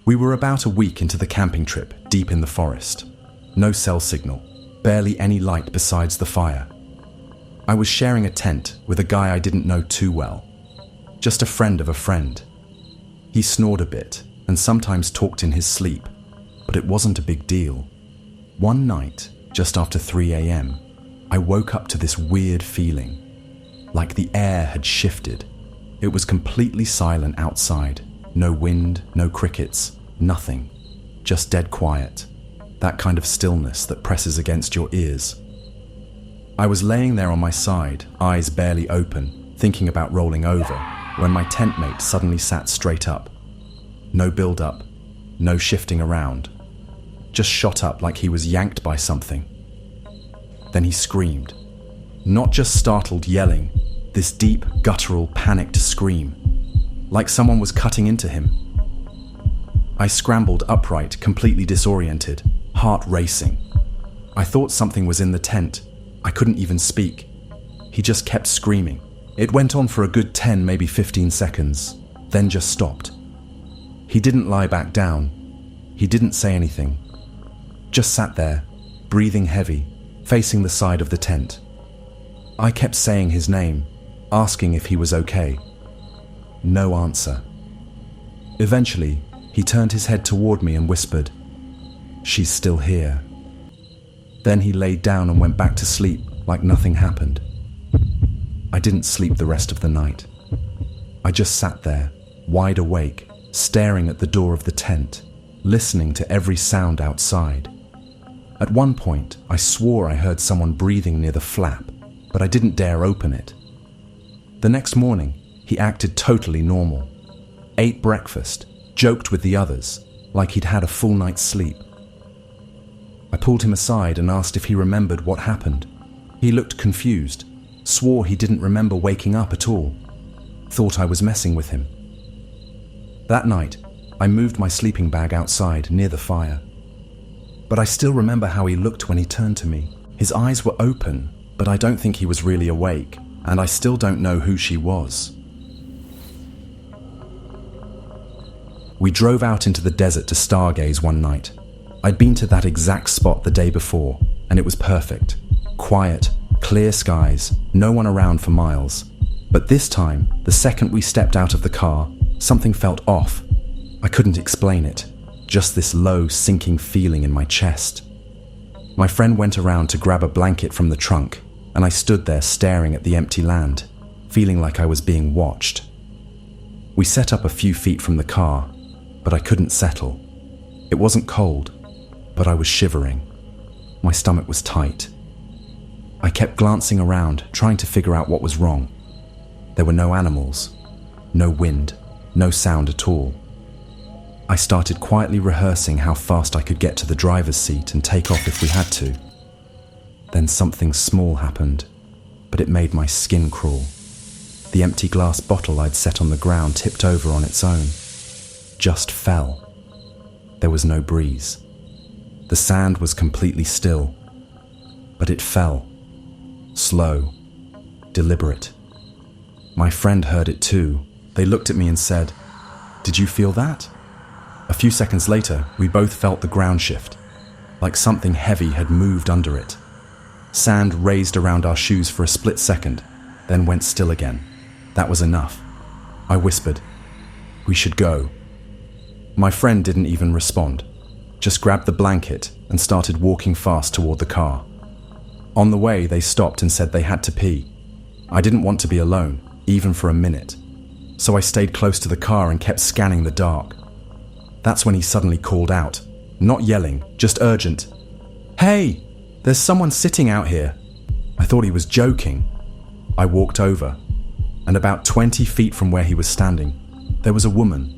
We were about a week into the camping trip, deep in the forest. No cell signal, barely any light besides the fire. I was sharing a tent with a guy I didn't know too well. Just a friend of a friend. He snored a bit and sometimes talked in his sleep, but it wasn't a big deal. One night, just after 3 a.m., I woke up to this weird feeling, like the air had shifted. It was completely silent outside. No wind, no crickets, nothing. Just dead quiet. That kind of stillness that presses against your ears. I was laying there on my side, eyes barely open, thinking about rolling over, when my tent mate suddenly sat straight up. No build-up, no shifting around. Just shot up like he was yanked by something. Then he screamed. Not just startled yelling, this deep, guttural, panicked scream. Like someone was cutting into him. I scrambled upright, completely disoriented, heart racing. I thought something was in the tent. I couldn't even speak. He just kept screaming. It went on for a good 10, maybe 15 seconds, then just stopped. He didn't lie back down. He didn't say anything. Just sat there, breathing heavy, facing the side of the tent. I kept saying his name, asking if he was okay. No answer. Eventually, he turned his head toward me and whispered, "She's still here." Then he laid down and went back to sleep like nothing happened. I didn't sleep the rest of the night. I just sat there, wide awake, staring at the door of the tent, listening to every sound outside. At one point, I swore I heard someone breathing near the flap, but I didn't dare open it. The next morning, he acted totally normal. Ate breakfast, joked with the others, like he'd had a full night's sleep. I pulled him aside and asked if he remembered what happened. He looked confused, swore he didn't remember waking up at all, thought I was messing with him. That night, I moved my sleeping bag outside near the fire. But I still remember how he looked when he turned to me. His eyes were open, but I don't think he was really awake, and I still don't know who she was. We drove out into the desert to stargaze one night. I'd been to that exact spot the day before, and it was perfect. Quiet, clear skies, no one around for miles. But this time, the second we stepped out of the car, something felt off. I couldn't explain it, just this low, sinking feeling in my chest. My friend went around to grab a blanket from the trunk, and I stood there staring at the empty land, feeling like I was being watched. We set up a few feet from the car, but I couldn't settle. It wasn't cold, but I was shivering. My stomach was tight. I kept glancing around, trying to figure out what was wrong. There were no animals, no wind, no sound at all. I started quietly rehearsing how fast I could get to the driver's seat and take off if we had to. Then something small happened, but it made my skin crawl. The empty glass bottle I'd set on the ground tipped over on its own. Just fell. There was no breeze. The sand was completely still, but it fell. Slow, deliberate. My friend heard it too. They looked at me and said, "Did you feel that?" A few seconds later, we both felt the ground shift, like something heavy had moved under it. Sand raised around our shoes for a split second, then went still again. That was enough. I whispered, "We should go." My friend didn't even respond, just grabbed the blanket and started walking fast toward the car. On the way, they stopped and said they had to pee. I didn't want to be alone, even for a minute, so I stayed close to the car and kept scanning the dark. That's when he suddenly called out, not yelling, just urgent. "Hey, there's someone sitting out here." I thought he was joking. I walked over, and about 20 feet from where he was standing, there was a woman,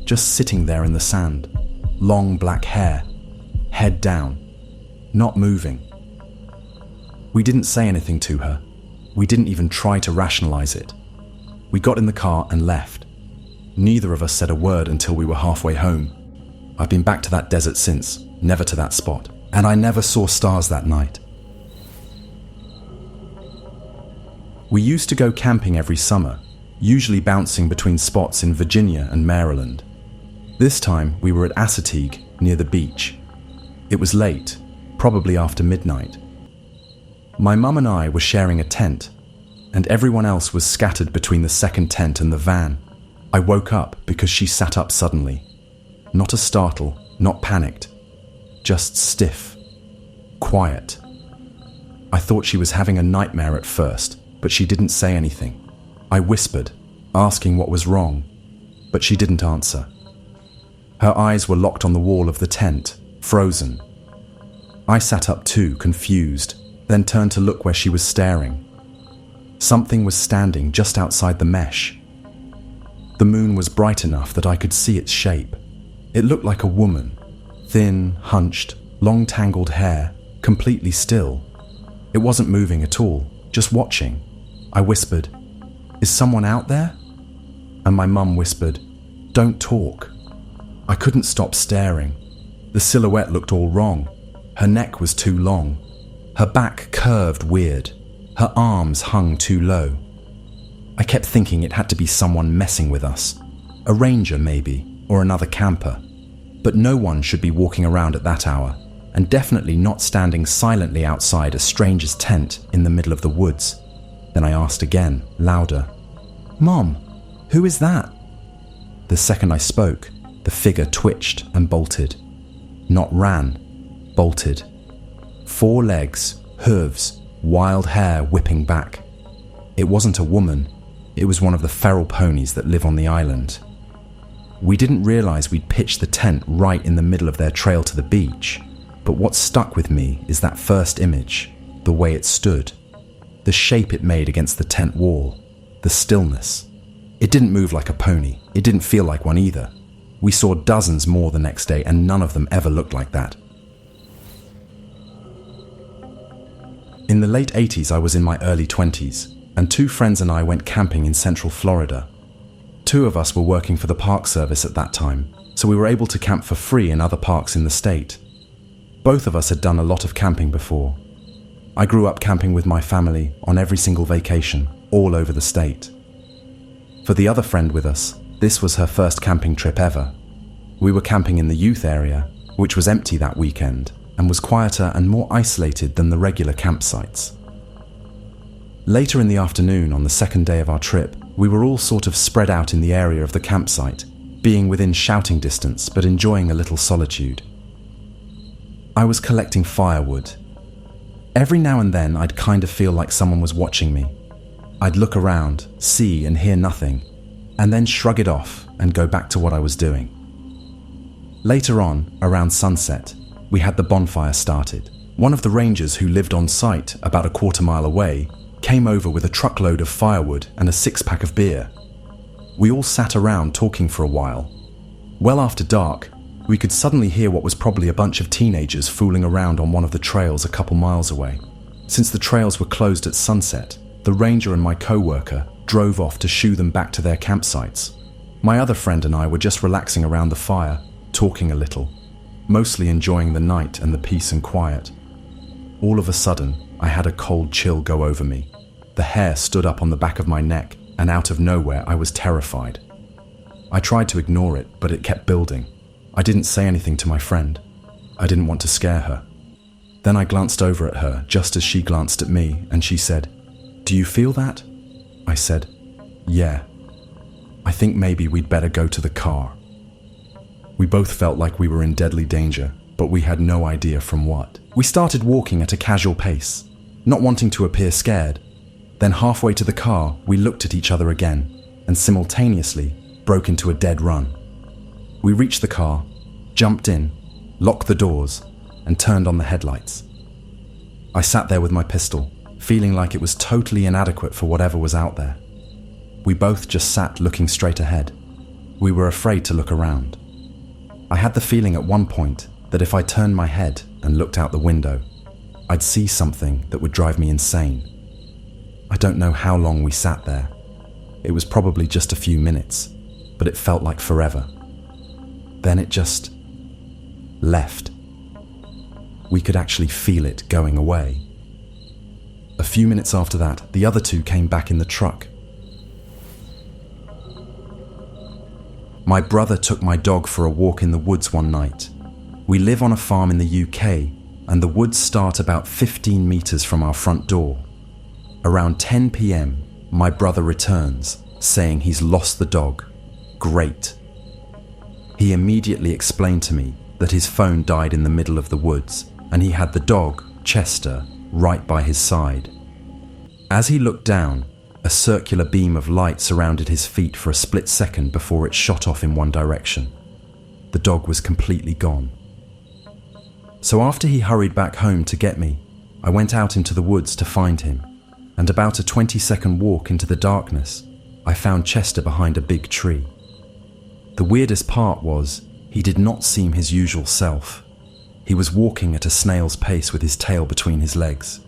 just sitting there in the sand, long black hair, head down, not moving. We didn't say anything to her. We didn't even try to rationalize it. We got in the car and left. Neither of us said a word until we were halfway home. I've been back to that desert since, never to that spot, and I never saw stars that night. We used to go camping every summer, usually bouncing between spots in Virginia and Maryland. This time we were at Assateague, near the beach. It was late, probably after midnight. My mum and I were sharing a tent, and everyone else was scattered between the second tent and the van. I woke up because she sat up suddenly. Not a startle, not panicked, just stiff, quiet. I thought she was having a nightmare at first, but she didn't say anything. I whispered, asking what was wrong, but she didn't answer. Her eyes were locked on the wall of the tent, frozen. I sat up too, confused, then turned to look where she was staring. Something was standing just outside the mesh. The moon was bright enough that I could see its shape. It looked like a woman, thin, hunched, long tangled hair, completely still. It wasn't moving at all, just watching. I whispered, "Is someone out there?" And my mum whispered, "Don't talk." I couldn't stop staring. The silhouette looked all wrong. Her neck was too long. Her back curved weird. Her arms hung too low. I kept thinking it had to be someone messing with us. A ranger maybe, or another camper. But no one should be walking around at that hour, and definitely not standing silently outside a stranger's tent in the middle of the woods. Then I asked again, louder, "Mom, who is that?" The second I spoke, the figure twitched and bolted. Not ran, bolted. 4 legs, hooves, wild hair whipping back. It wasn't a woman, it was one of the feral ponies that live on the island. We didn't realize we'd pitched the tent right in the middle of their trail to the beach, but what stuck with me is that first image, the way it stood, the shape it made against the tent wall, the stillness. It didn't move like a pony, it didn't feel like one either. We saw dozens more the next day and none of them ever looked like that. In the late 80s, I was in my early 20s, and 2 friends and I went camping in Central Florida. 2 of us were working for the Park Service at that time, so we were able to camp for free in other parks in the state. Both of us had done a lot of camping before. I grew up camping with my family on every single vacation, all over the state. For the other friend with us, this was her first camping trip ever. We were camping in the youth area, which was empty that weekend, and was quieter and more isolated than the regular campsites. Later in the afternoon, on the second day of our trip, we were all sort of spread out in the area of the campsite, being within shouting distance but enjoying a little solitude. I was collecting firewood. Every now and then I'd kind of feel like someone was watching me. I'd look around, see and hear nothing, and then shrug it off and go back to what I was doing. Later on, around sunset, we had the bonfire started. One of the rangers who lived on site about a quarter mile away came over with a truckload of firewood and a 6-pack of beer. We all sat around talking for a while. Well after dark, we could suddenly hear what was probably a bunch of teenagers fooling around on one of the trails a couple miles away. Since the trails were closed at sunset, the ranger and my co-worker drove off to shoo them back to their campsites. My other friend and I were just relaxing around the fire, talking a little, mostly enjoying the night and the peace and quiet. All of a sudden, I had a cold chill go over me. The hair stood up on the back of my neck, and out of nowhere I was terrified. I tried to ignore it, but it kept building. I didn't say anything to my friend. I didn't want to scare her. Then I glanced over at her just as she glanced at me, and she said, "Do you feel that?" I said, "Yeah. I think maybe we'd better go to the car." We both felt like we were in deadly danger, but we had no idea from what. We started walking at a casual pace, not wanting to appear scared. Then halfway to the car, we looked at each other again, and simultaneously broke into a dead run. We reached the car, jumped in, locked the doors, and turned on the headlights. I sat there with my pistol, feeling like it was totally inadequate for whatever was out there. We both just sat looking straight ahead. We were afraid to look around. I had the feeling at one point that if I turned my head and looked out the window, I'd see something that would drive me insane. I don't know how long we sat there. It was probably just a few minutes, but it felt like forever. Then it just left. We could actually feel it going away. A few minutes after that, the other 2 came back in the truck. My brother took my dog for a walk in the woods one night. We live on a farm in the UK, and the woods start about 15 meters from our front door. Around 10 p.m, my brother returns, saying he's lost the dog. Great. He immediately explained to me that his phone died in the middle of the woods, and he had the dog, Chester, right by his side. As he looked down, a circular beam of light surrounded his feet for a split second before it shot off in one direction. The dog was completely gone. So after he hurried back home to get me, I went out into the woods to find him, and about a 20-second walk into the darkness, I found Chester behind a big tree. The weirdest part was, he did not seem his usual self. He was walking at a snail's pace with his tail between his legs.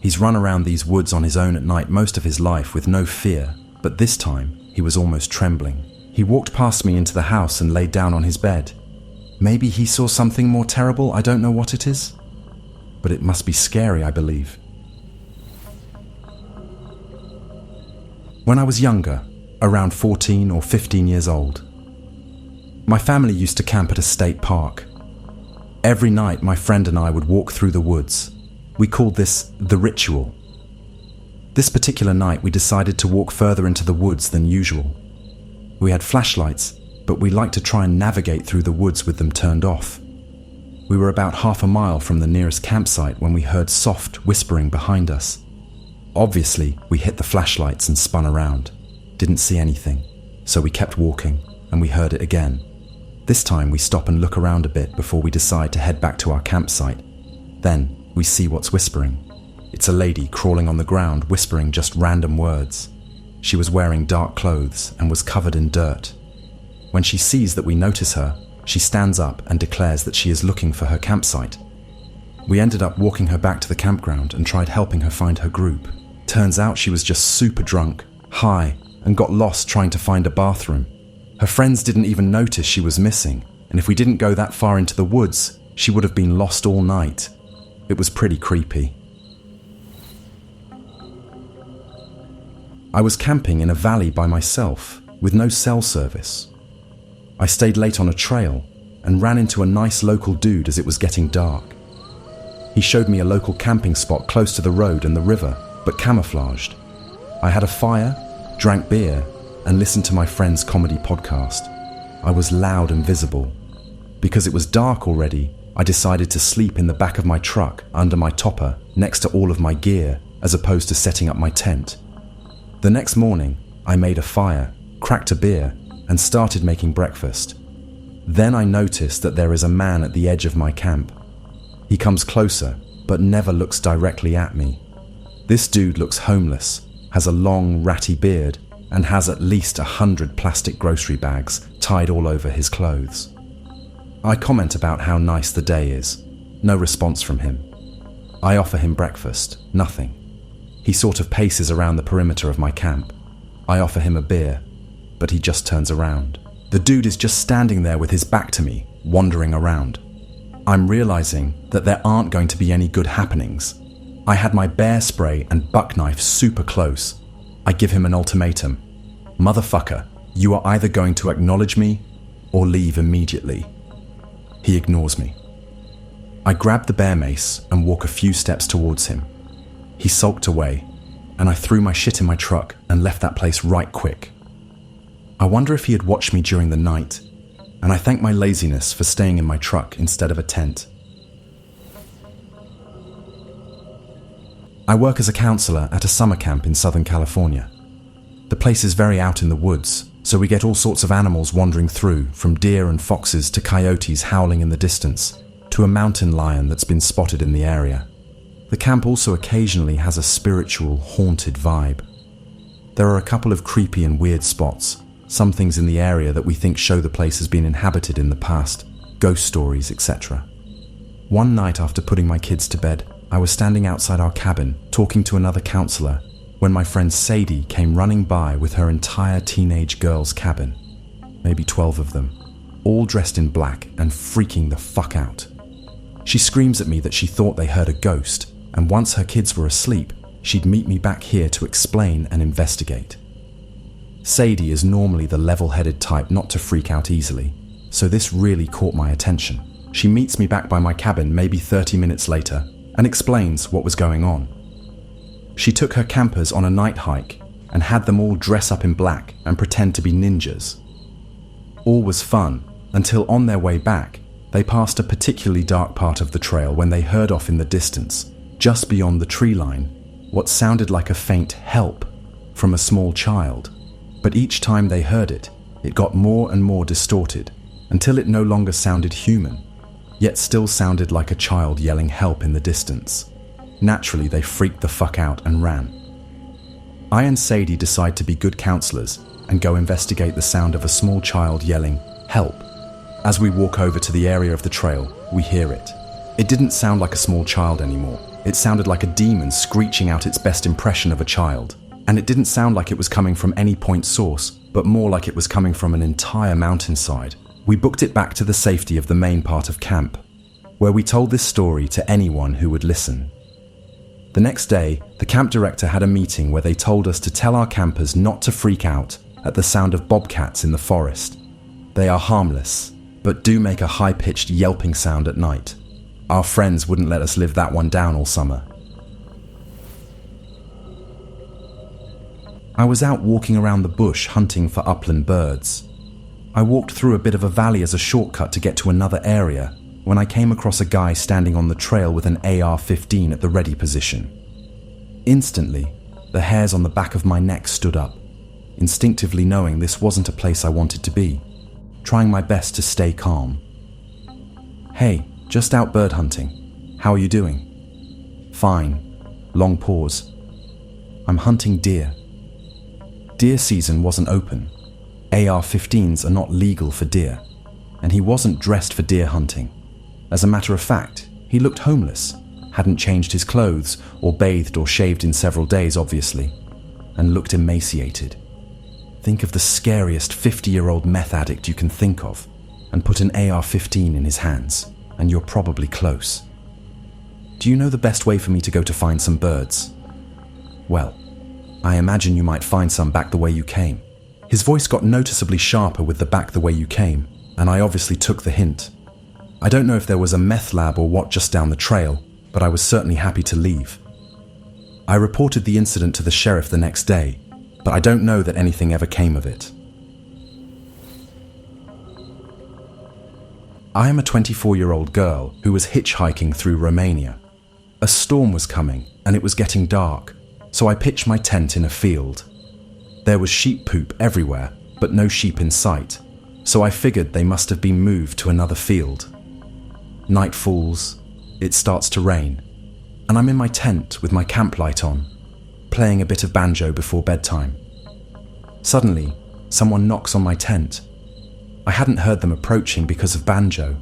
He's run around these woods on his own at night most of his life with no fear, but this time he was almost trembling. He walked past me into the house and laid down on his bed. Maybe he saw something more terrible, I don't know what it is. But it must be scary, I believe. When I was younger, around 14 or 15 years old, my family used to camp at a state park. Every night my friend and I would walk through the woods. We called this the ritual. This particular night we decided to walk further into the woods than usual. We had flashlights, but we liked to try and navigate through the woods with them turned off. We were about half a mile from the nearest campsite when we heard soft whispering behind us. Obviously, we hit the flashlights and spun around. Didn't see anything, so we kept walking, and we heard it again. This time we stop and look around a bit before we decide to head back to our campsite. Then we see what's whispering. It's a lady crawling on the ground whispering just random words. She was wearing dark clothes and was covered in dirt. When she sees that we notice her, she stands up and declares that she is looking for her campsite. We ended up walking her back to the campground and tried helping her find her group. Turns out she was just super drunk, high, and got lost trying to find a bathroom. Her friends didn't even notice she was missing, and if we didn't go that far into the woods, she would have been lost all night. It was pretty creepy. I was camping in a valley by myself, with no cell service. I stayed late on a trail and ran into a nice local dude as it was getting dark. He showed me a local camping spot close to the road and the river, but camouflaged. I had a fire, drank beer, and listened to my friend's comedy podcast. I was loud and visible. Because it was dark already, I decided to sleep in the back of my truck under my topper next to all of my gear, as opposed to setting up my tent. The next morning, I made a fire, cracked a beer, and started making breakfast. Then I noticed that there is a man at the edge of my camp. He comes closer, but never looks directly at me. This dude looks homeless, has a long, ratty beard, and has at least 100 plastic grocery bags tied all over his clothes. I comment about how nice the day is. No response from him. I offer him breakfast. Nothing. He sort of paces around the perimeter of my camp. I offer him a beer, but he just turns around. The dude is just standing there with his back to me, wandering around. I'm realizing that there aren't going to be any good happenings. I had my bear spray and buck knife super close. I give him an ultimatum. Motherfucker, you are either going to acknowledge me or leave immediately. He ignores me. I grab the bear mace and walk a few steps towards him. He sulked away, and I threw my shit in my truck and left that place right quick. I wonder if he had watched me during the night, and I thank my laziness for staying in my truck instead of a tent. I work as a counselor at a summer camp in Southern California. The place is very out in the woods, so we get all sorts of animals wandering through, from deer and foxes to coyotes howling in the distance, to a mountain lion that's been spotted in the area. The camp also occasionally has a spiritual, haunted vibe. There are a couple of creepy and weird spots, some things in the area that we think show the place has been inhabited in the past, ghost stories, etc. One night after putting my kids to bed, I was standing outside our cabin, talking to another counselor, when my friend Sadie came running by with her entire teenage girls' cabin. Maybe 12 of them, all dressed in black and freaking the fuck out. She screams at me that she thought they heard a ghost, and once her kids were asleep, she'd meet me back here to explain and investigate. Sadie is normally the level-headed type not to freak out easily, so this really caught my attention. She meets me back by my cabin maybe 30 minutes later and explains what was going on. She took her campers on a night hike and had them all dress up in black and pretend to be ninjas. All was fun until on their way back, they passed a particularly dark part of the trail when they heard off in the distance, just beyond the tree line, what sounded like a faint help from a small child. But each time they heard it, it got more and more distorted until it no longer sounded human, yet still sounded like a child yelling help in the distance. Naturally, they freaked the fuck out and ran. I and Sadie decide to be good counselors and go investigate the sound of a small child yelling, "Help." As we walk over to the area of the trail, we hear it. It didn't sound like a small child anymore. It sounded like a demon screeching out its best impression of a child. And it didn't sound like it was coming from any point source, but more like it was coming from an entire mountainside. We booked it back to the safety of the main part of camp, where we told this story to anyone who would listen. The next day, the camp director had a meeting where they told us to tell our campers not to freak out at the sound of bobcats in the forest. They are harmless, but do make a high-pitched yelping sound at night. Our friends wouldn't let us live that one down all summer. I was out walking around the bush hunting for upland birds. I walked through a bit of a valley as a shortcut to get to another area when I came across a guy standing on the trail with an AR-15 at the ready position. Instantly, the hairs on the back of my neck stood up, instinctively knowing this wasn't a place I wanted to be, trying my best to stay calm. "Hey, just out bird hunting. How are you doing?" "Fine." Long pause. "I'm hunting deer." Deer season wasn't open. AR-15s are not legal for deer, and he wasn't dressed for deer hunting. As a matter of fact, he looked homeless, hadn't changed his clothes or bathed or shaved in several days, obviously, and looked emaciated. Think of the scariest 50-year-old meth addict you can think of, and put an AR-15 in his hands, and you're probably close. "Do you know the best way for me to go to find some birds?" "Well, I imagine you might find some back the way you came." His voice got noticeably sharper with the "back the way you came," and I obviously took the hint. I don't know if there was a meth lab or what just down the trail, but I was certainly happy to leave. I reported the incident to the sheriff the next day, but I don't know that anything ever came of it. I am a 24-year-old girl who was hitchhiking through Romania. A storm was coming and it was getting dark, so I pitched my tent in a field. There was sheep poop everywhere, but no sheep in sight, so I figured they must have been moved to another field. Night falls, it starts to rain, and I'm in my tent with my camp light on, playing a bit of banjo before bedtime. Suddenly, someone knocks on my tent. I hadn't heard them approaching because of banjo,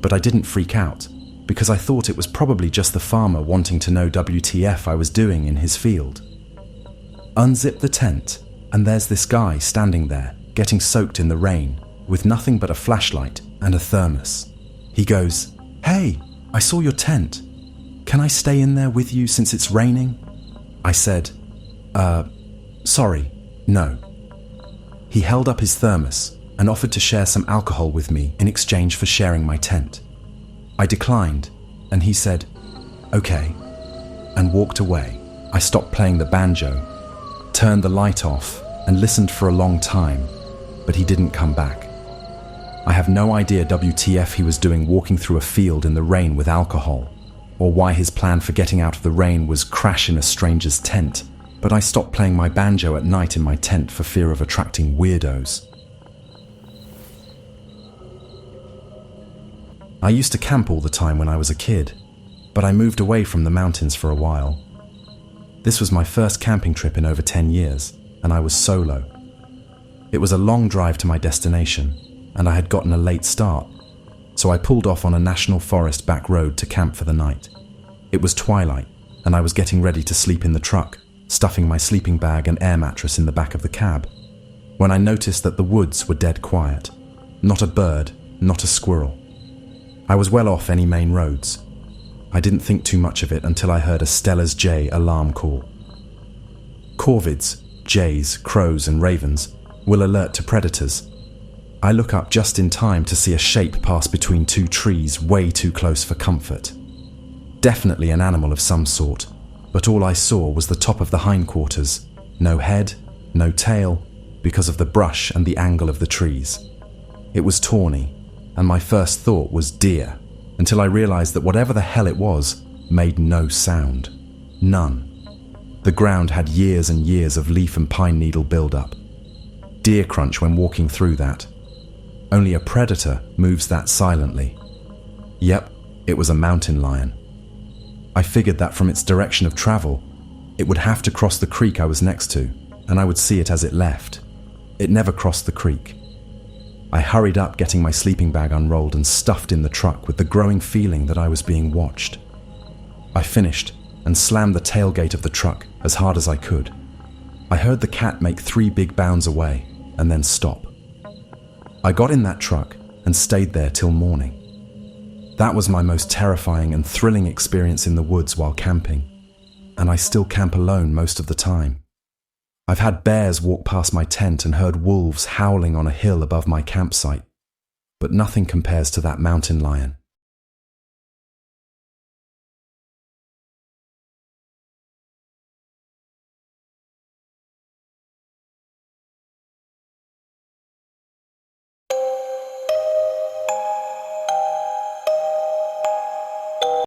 but I didn't freak out because I thought it was probably just the farmer wanting to know WTF I was doing in his field. Unzip the tent, and there's this guy standing there, getting soaked in the rain, with nothing but a flashlight and a thermos. He goes, "Hey, I saw your tent. Can I stay in there with you since it's raining?" I said, sorry, no." He held up his thermos and offered to share some alcohol with me in exchange for sharing my tent. I declined, and he said, "Okay," and walked away. I stopped playing the banjo, turned the light off, and listened for a long time, but he didn't come back. I have no idea WTF he was doing walking through a field in the rain with alcohol, or why his plan for getting out of the rain was crash in a stranger's tent, but I stopped playing my banjo at night in my tent for fear of attracting weirdos. I used to camp all the time when I was a kid, but I moved away from the mountains for a while. This was my first camping trip in over 10 years, and I was solo. It was a long drive to my destination, and I had gotten a late start, so I pulled off on a national forest back road to camp for the night. It was twilight, and I was getting ready to sleep in the truck, stuffing my sleeping bag and air mattress in the back of the cab, when I noticed that the woods were dead quiet. Not a bird, not a squirrel. I was well off any main roads. I didn't think too much of it until I heard a Stellar's J alarm call. Corvids, jays, crows, and ravens, will alert to predators. I look up just in time to see a shape pass between two trees way too close for comfort. Definitely an animal of some sort, but all I saw was the top of the hindquarters, no head, no tail, because of the brush and the angle of the trees. It was tawny, and my first thought was deer, until I realized that whatever the hell it was made no sound. None. The ground had years and years of leaf and pine needle build-up. Deer crunch when walking through that. Only a predator moves that silently. Yep, it was a mountain lion. I figured that from its direction of travel, it would have to cross the creek I was next to, and I would see it as it left. It never crossed the creek. I hurried up, getting my sleeping bag unrolled and stuffed in the truck with the growing feeling that I was being watched. I finished and slammed the tailgate of the truck as hard as I could. I heard the cat make 3 big bounds away and then stop. I got in that truck and stayed there till morning. That was my most terrifying and thrilling experience in the woods while camping, and I still camp alone most of the time. I've had bears walk past my tent and heard wolves howling on a hill above my campsite, but nothing compares to that mountain lion.